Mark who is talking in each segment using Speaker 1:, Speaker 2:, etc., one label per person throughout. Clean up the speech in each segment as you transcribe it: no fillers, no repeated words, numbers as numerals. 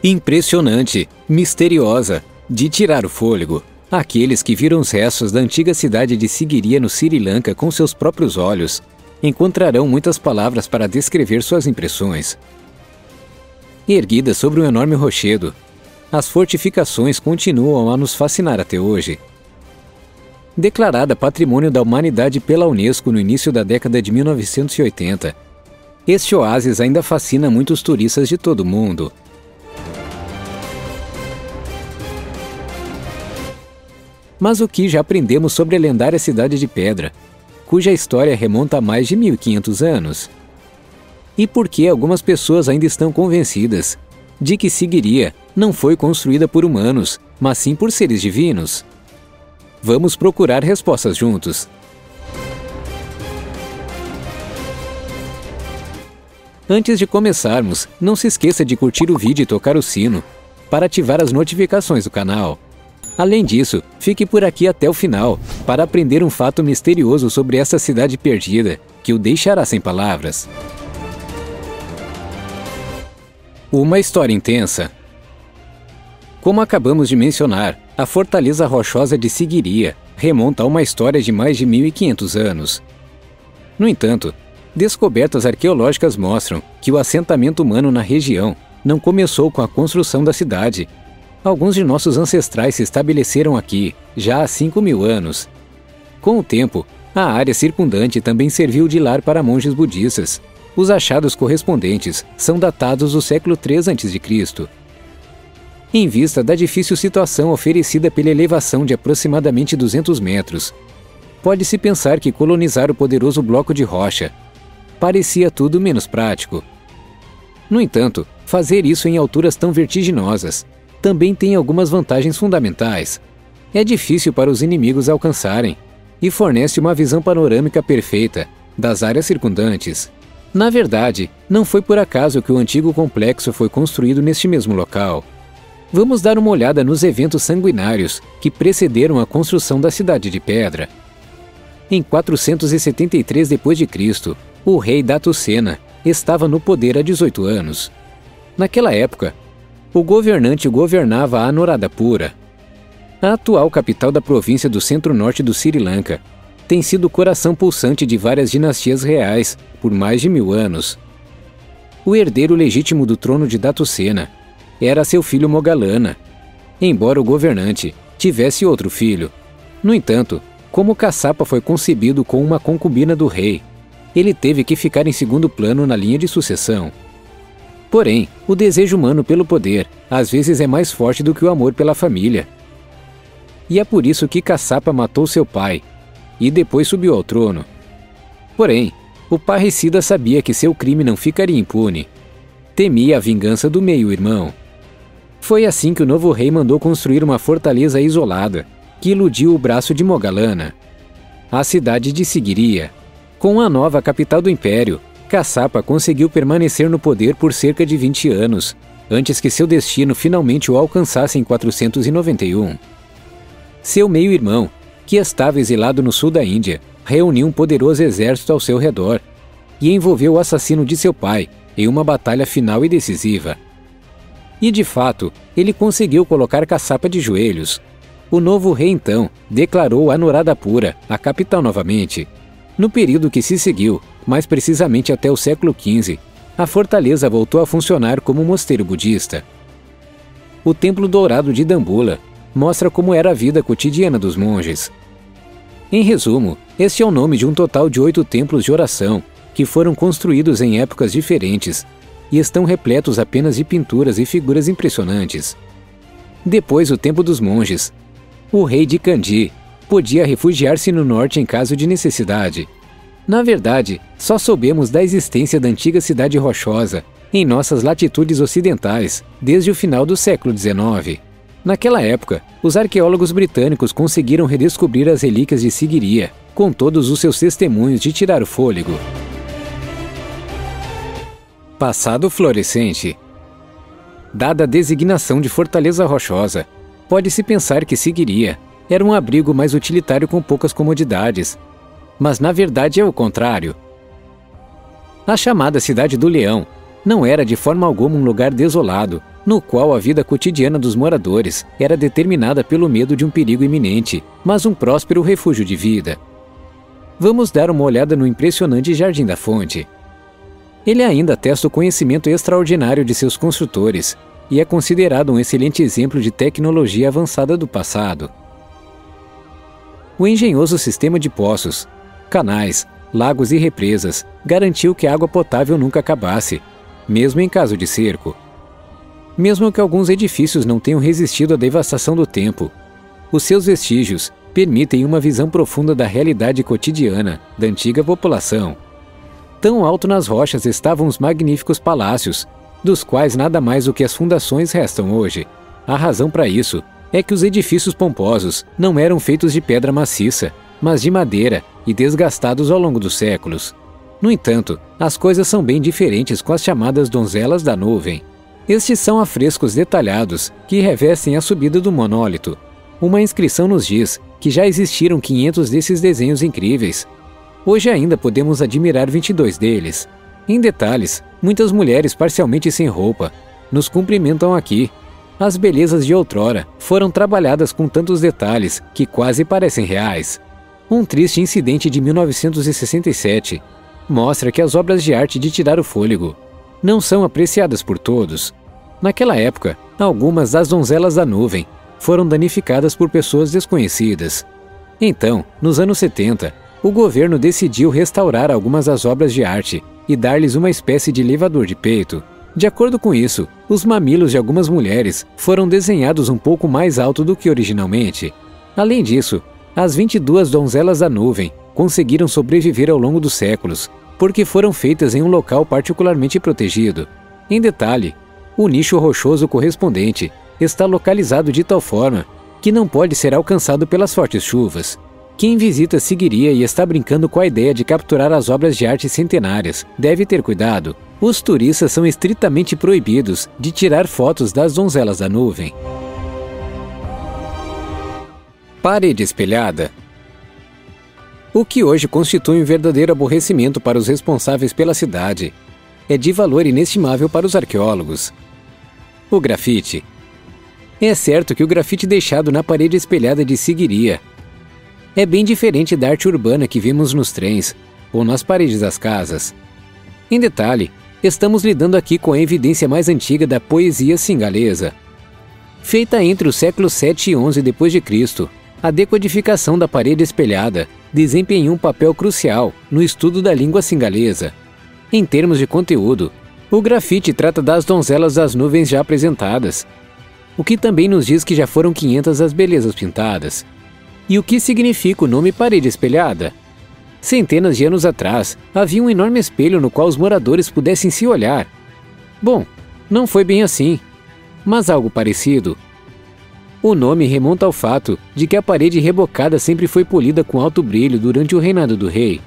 Speaker 1: Impressionante, misteriosa, de tirar o fôlego. Aqueles que viram os restos da antiga cidade de Sigiriya no Sri Lanka com seus próprios olhos encontrarão muitas palavras para descrever suas impressões. Erguida sobre um enorme rochedo, as fortificações continuam a nos fascinar até hoje. Declarada Patrimônio da Humanidade pela Unesco no início da década de 1980, este oásis ainda fascina muitos turistas de todo o mundo. Mas o que já aprendemos sobre a lendária Cidade de Pedra, cuja história remonta a mais de 1500 anos? E por que algumas pessoas ainda estão convencidas de que Sigiriya não foi construída por humanos, mas sim por seres divinos? Vamos procurar respostas juntos. Antes de começarmos, não se esqueça de curtir o vídeo e tocar o sino para ativar as notificações do canal. Além disso, fique por aqui até o final para aprender um fato misterioso sobre essa cidade perdida que o deixará sem palavras. Uma história intensa. Como acabamos de mencionar, a Fortaleza Rochosa de Sigiriya remonta a uma história de mais de 1500 anos. No entanto, descobertas arqueológicas mostram que o assentamento humano na região não começou com a construção da cidade. Alguns de nossos ancestrais se estabeleceram aqui já há 5.000 anos. Com o tempo, a área circundante também serviu de lar para monges budistas. Os achados correspondentes são datados do século III a.C. Em vista da difícil situação oferecida pela elevação de aproximadamente 200 metros, pode-se pensar que colonizar o poderoso bloco de rocha parecia tudo menos prático. No entanto, fazer isso em alturas tão vertiginosas também tem algumas vantagens fundamentais. É difícil para os inimigos alcançarem e fornece uma visão panorâmica perfeita das áreas circundantes. Na verdade, não foi por acaso que o antigo complexo foi construído neste mesmo local. Vamos dar uma olhada nos eventos sanguinários que precederam a construção da Cidade de Pedra. Em 473 d.C., o rei Datusena estava no poder há 18 anos. Naquela época, o governante governava Anuradhapura. A atual capital da província do centro-norte do Sri Lanka tem sido o coração pulsante de várias dinastias reais por mais de 1000 anos. O herdeiro legítimo do trono de Datusena era seu filho Mogalana, embora o governante tivesse outro filho. No entanto, como Kassapa foi concebido com uma concubina do rei, ele teve que ficar em segundo plano na linha de sucessão. Porém, o desejo humano pelo poder às vezes é mais forte do que o amor pela família. E é por isso que Kassapa matou seu pai e depois subiu ao trono. Porém, o parricida sabia que seu crime não ficaria impune. Temia a vingança do meio-irmão. Foi assim que o novo rei mandou construir uma fortaleza isolada que iludiu o braço de Mogalana, a cidade de Sigiriya. Com a nova capital do império, Kassapa conseguiu permanecer no poder por cerca de 20 anos, antes que seu destino finalmente o alcançasse em 491. Seu meio-irmão, que estava exilado no sul da Índia, reuniu um poderoso exército ao seu redor e envolveu o assassino de seu pai em uma batalha final e decisiva. E de fato, ele conseguiu colocar Kassapa de joelhos. O novo rei então declarou Anuradhapura a capital novamente. No período que se seguiu, mais precisamente até o século XV, a fortaleza voltou a funcionar como um mosteiro budista. O Templo Dourado de Dambulla mostra como era a vida cotidiana dos monges. Em resumo, este é o nome de um total de 8 templos de oração, que foram construídos em épocas diferentes e estão repletos apenas de pinturas e figuras impressionantes. Depois o Templo dos Monges. O rei de Kandy podia refugiar-se no norte em caso de necessidade. Na verdade, só soubemos da existência da antiga cidade rochosa em nossas latitudes ocidentais desde o final do século XIX. Naquela época, os arqueólogos britânicos conseguiram redescobrir as relíquias de Sigiriya, com todos os seus testemunhos de tirar o fôlego. Passado florescente. Dada a designação de Fortaleza Rochosa, pode-se pensar que Sigiriya era um abrigo mais utilitário com poucas comodidades, mas na verdade é o contrário. A chamada Cidade do Leão não era de forma alguma um lugar desolado, no qual a vida cotidiana dos moradores era determinada pelo medo de um perigo iminente, mas um próspero refúgio de vida. Vamos dar uma olhada no impressionante Jardim da Fonte. Ele ainda atesta o conhecimento extraordinário de seus construtores e é considerado um excelente exemplo de tecnologia avançada do passado. O engenhoso sistema de poços, canais, lagos e represas garantiu que a água potável nunca acabasse, mesmo em caso de cerco. Mesmo que alguns edifícios não tenham resistido à devastação do tempo, os seus vestígios permitem uma visão profunda da realidade cotidiana da antiga população. Tão alto nas rochas estavam os magníficos palácios, dos quais nada mais do que as fundações restam hoje. A razão para isso é que os edifícios pomposos não eram feitos de pedra maciça, mas de madeira e desgastados ao longo dos séculos. No entanto, as coisas são bem diferentes com as chamadas donzelas da nuvem. Estes são afrescos detalhados que revestem a subida do monólito. Uma inscrição nos diz que já existiram 500 desses desenhos incríveis. Hoje ainda podemos admirar 22 deles. Em detalhes, muitas mulheres parcialmente sem roupa nos cumprimentam aqui. As belezas de outrora foram trabalhadas com tantos detalhes que quase parecem reais. Um triste incidente de 1967 mostra que as obras de arte de tirar o fôlego não são apreciadas por todos. Naquela época, algumas das donzelas da nuvem foram danificadas por pessoas desconhecidas. Então, nos anos 70, o governo decidiu restaurar algumas das obras de arte e dar-lhes uma espécie de elevador de peito. De acordo com isso, os mamilos de algumas mulheres foram desenhados um pouco mais alto do que originalmente. Além disso, as 22 donzelas da nuvem conseguiram sobreviver ao longo dos séculos, porque foram feitas em um local particularmente protegido. Em detalhe, o nicho rochoso correspondente está localizado de tal forma que não pode ser alcançado pelas fortes chuvas. Quem visita Sigiriya e está brincando com a ideia de capturar as obras de arte centenárias deve ter cuidado. Os turistas são estritamente proibidos de tirar fotos das donzelas da nuvem. Parede espelhada. O que hoje constitui um verdadeiro aborrecimento para os responsáveis pela cidade é de valor inestimável para os arqueólogos. O grafite. É certo que o grafite deixado na parede espelhada de Sigiriya é bem diferente da arte urbana que vemos nos trens ou nas paredes das casas. Em detalhe, estamos lidando aqui com a evidência mais antiga da poesia singalesa. Feita entre os séculos 7 e 11 d.C., a decodificação da parede espelhada desempenhou um papel crucial no estudo da língua singalesa. Em termos de conteúdo, o grafite trata das donzelas das nuvens já apresentadas, o que também nos diz que já foram 500 as belezas pintadas. E o que significa o nome parede espelhada? Centenas de anos atrás, havia um enorme espelho no qual os moradores pudessem se olhar. Bom, não foi bem assim, mas algo parecido. O nome remonta ao fato de que a parede rebocada sempre foi polida com alto brilho durante o reinado do rei.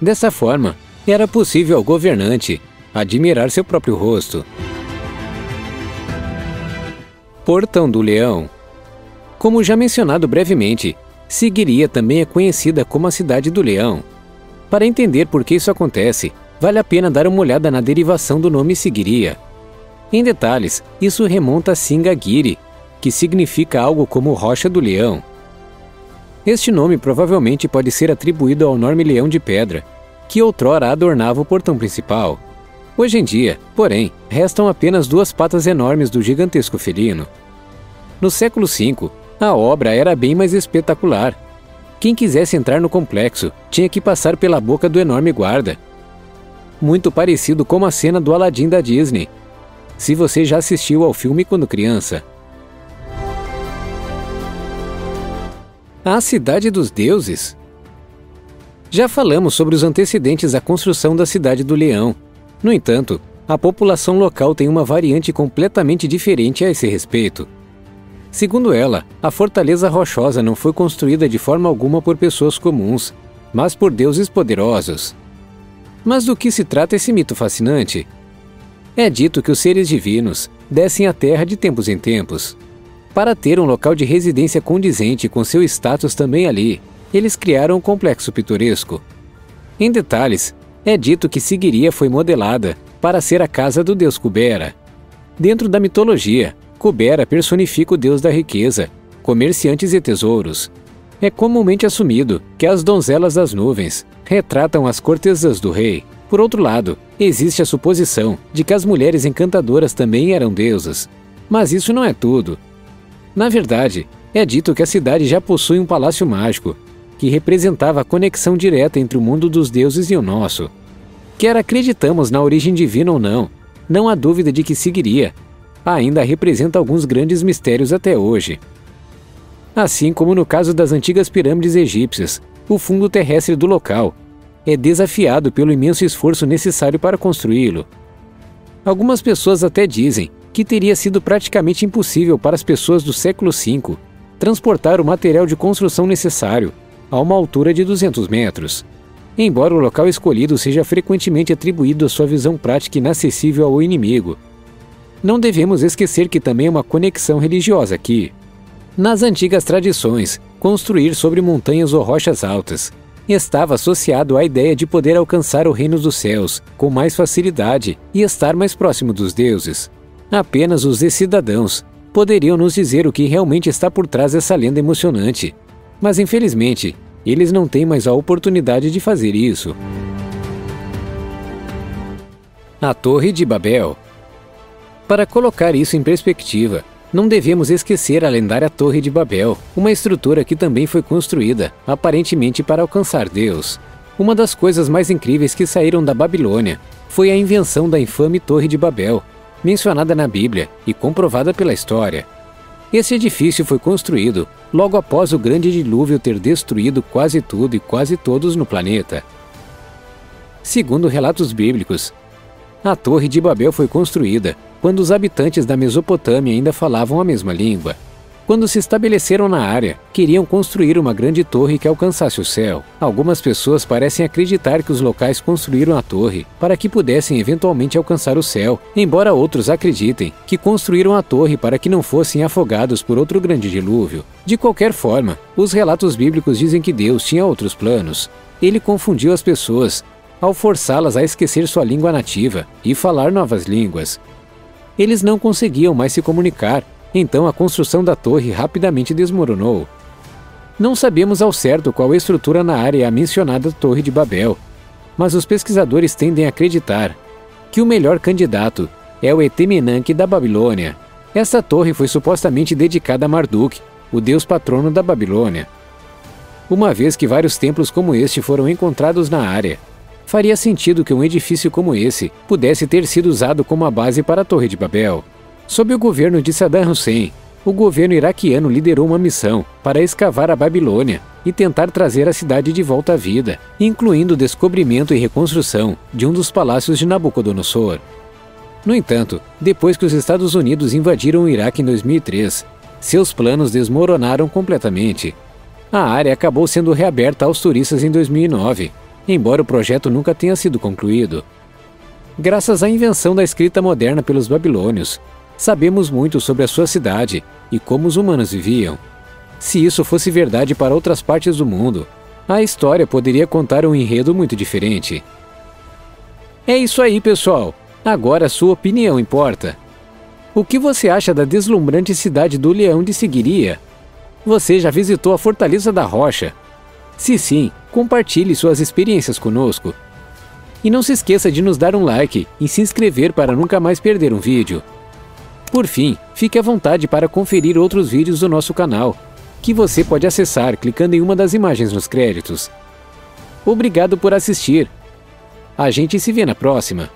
Speaker 1: Dessa forma, era possível ao governante admirar seu próprio rosto. Portão do Leão. Como já mencionado brevemente, Sigiriya também é conhecida como a Cidade do Leão. Para entender por que isso acontece, vale a pena dar uma olhada na derivação do nome Sigiriya. Em detalhes, isso remonta a Singagiri, que significa algo como Rocha do Leão. Este nome provavelmente pode ser atribuído ao enorme leão de pedra, que outrora adornava o portão principal. Hoje em dia, porém, restam apenas duas patas enormes do gigantesco felino. No século V, a obra era bem mais espetacular. Quem quisesse entrar no complexo tinha que passar pela boca do enorme guarda. Muito parecido com a cena do Aladim da Disney, se você já assistiu ao filme quando criança. A Cidade dos Deuses. Já falamos sobre os antecedentes à construção da Cidade do Leão. No entanto, a população local tem uma variante completamente diferente a esse respeito. Segundo ela, a fortaleza rochosa não foi construída de forma alguma por pessoas comuns, mas por deuses poderosos. Mas do que se trata esse mito fascinante? É dito que os seres divinos descem à Terra de tempos em tempos. Para ter um local de residência condizente com seu status também ali, eles criaram um complexo pitoresco. Em detalhes, é dito que Sigiriya foi modelada para ser a casa do deus Kubera. Dentro da mitologia, Kubera personifica o deus da riqueza, comerciantes e tesouros. É comumente assumido que as donzelas das nuvens retratam as cortesãs do rei. Por outro lado, existe a suposição de que as mulheres encantadoras também eram deusas. Mas isso não é tudo. Na verdade, é dito que a cidade já possui um palácio mágico, que representava a conexão direta entre o mundo dos deuses e o nosso. Quer acreditamos na origem divina ou não há dúvida de que Sigiriya ainda representa alguns grandes mistérios até hoje. Assim como no caso das antigas pirâmides egípcias, o fundo terrestre do local é desafiado pelo imenso esforço necessário para construí-lo. Algumas pessoas até dizem que teria sido praticamente impossível para as pessoas do século V transportar o material de construção necessário a uma altura de 200 metros. Embora o local escolhido seja frequentemente atribuído à sua visão prática inacessível ao inimigo, não devemos esquecer que também há uma conexão religiosa aqui. Nas antigas tradições, construir sobre montanhas ou rochas altas estava associado à ideia de poder alcançar o reino dos céus com mais facilidade e estar mais próximo dos deuses. Apenas os cidadãos poderiam nos dizer o que realmente está por trás dessa lenda emocionante, mas infelizmente, eles não têm mais a oportunidade de fazer isso. A Torre de Babel. Para colocar isso em perspectiva, não devemos esquecer a lendária Torre de Babel, uma estrutura que também foi construída, aparentemente para alcançar Deus. Uma das coisas mais incríveis que saíram da Babilônia foi a invenção da infame Torre de Babel, mencionada na Bíblia e comprovada pela história. Esse edifício foi construído logo após o grande dilúvio ter destruído quase tudo e quase todos no planeta. Segundo relatos bíblicos, a Torre de Babel foi construída quando os habitantes da Mesopotâmia ainda falavam a mesma língua. Quando se estabeleceram na área, queriam construir uma grande torre que alcançasse o céu. Algumas pessoas parecem acreditar que os locais construíram a torre para que pudessem eventualmente alcançar o céu, embora outros acreditem que construíram a torre para que não fossem afogados por outro grande dilúvio. De qualquer forma, os relatos bíblicos dizem que Deus tinha outros planos. Ele confundiu as pessoas ao forçá-las a esquecer sua língua nativa e falar novas línguas. Eles não conseguiam mais se comunicar, então a construção da torre rapidamente desmoronou. Não sabemos ao certo qual estrutura na área é a mencionada Torre de Babel, mas os pesquisadores tendem a acreditar que o melhor candidato é o Etemenanque da Babilônia. Essa torre foi supostamente dedicada a Marduk, o deus patrono da Babilônia. Uma vez que vários templos como este foram encontrados na área, faria sentido que um edifício como esse pudesse ter sido usado como a base para a Torre de Babel. Sob o governo de Saddam Hussein, o governo iraquiano liderou uma missão para escavar a Babilônia e tentar trazer a cidade de volta à vida, incluindo o descobrimento e reconstrução de um dos palácios de Nabucodonosor. No entanto, depois que os Estados Unidos invadiram o Iraque em 2003, seus planos desmoronaram completamente. A área acabou sendo reaberta aos turistas em 2009, embora o projeto nunca tenha sido concluído. Graças à invenção da escrita moderna pelos babilônios, sabemos muito sobre a sua cidade e como os humanos viviam. Se isso fosse verdade para outras partes do mundo, a história poderia contar um enredo muito diferente. É isso aí, pessoal! Agora a sua opinião importa. O que você acha da deslumbrante cidade do Leão de Sigiriya? Você já visitou a Fortaleza da Rocha? Se sim, compartilhe suas experiências conosco. E não se esqueça de nos dar um like e se inscrever para nunca mais perder um vídeo. Por fim, fique à vontade para conferir outros vídeos do nosso canal, que você pode acessar clicando em uma das imagens nos créditos. Obrigado por assistir. A gente se vê na próxima.